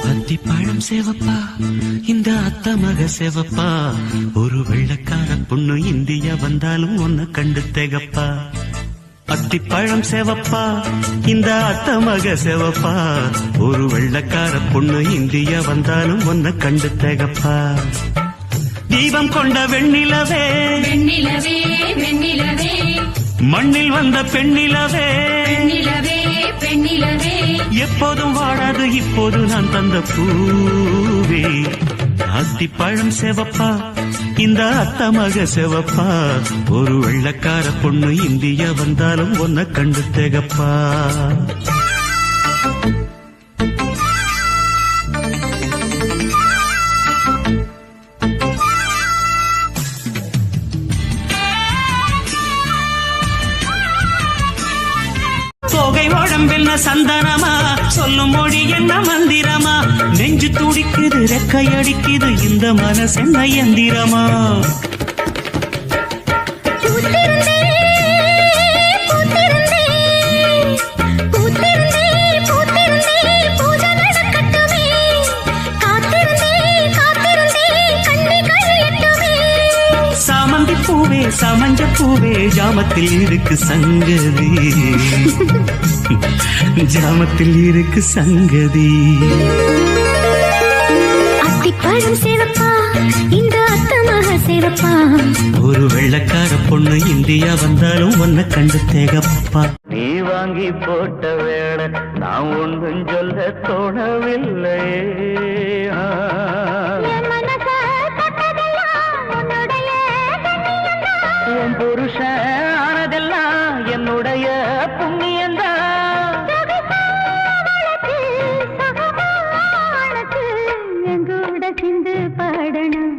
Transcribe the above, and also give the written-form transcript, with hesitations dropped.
அத்திப்பழம் சேவப்பா இந்த அத்த மக சேவப்பா ஒரு வெள்ளக்கார பொண்ணு இந்தியா வந்தாலும் ஒன்ன கண்டு தேகப்பா அத்திப்பழம் சேவப்பா இந்த அத்த மக சேவப்பா ஒரு வெள்ளக்கார பொண்ணு இந்தியா வந்தாலும் ஒன்ன கண்டு தேகப்பா தீபம் கொண்ட வெண்ணிலவே வெண்ணிலவே வெண்ணிலவே மண்ணில் வந்த பெண்ணிலவே பெண்ணிலவே பெண்ணிலவே எப்போதும் வாடாது இப்போது நான் தந்த பூவே அத்திப்பழம் சேவப்பா இந்த அத்த மக சேவப்பா ஒரு வெள்ளக்கார பொண்ணு இந்தியா வந்தாலும் ஒன்ன கண்டு தேகப்பா போகை உடம்பில் சந்தனமா சொல்லும் மொழி என்ன மந்திரமா நெஞ்சு துடிக்குது ரெக்கையடிக்குது இந்த மனசென்ன எந்திரமா சாமந்தி பூவே சமஞ்ச பூவே ஜாமத்தில் இருக்கு சங்கதி ஜாமத்தில் இருக்கு சங்கதி அத்திப்பழம் சேவப்பா இந்த அத்த மக சேவப்பா ஒரு வெள்ளக்கார பொண்ணு இந்தியா வந்தாலும் ஒன்ன கண்டு தேகப்பா நீ வாங்கி போட்ட வேட நான் ஒன்றும் சொல்ல தோணவில்லை உன் புருஷன் ஆனதெல்லாம் என்னுடைய புண்ணியந்தான் எங்கூட சிந்து பாடணும்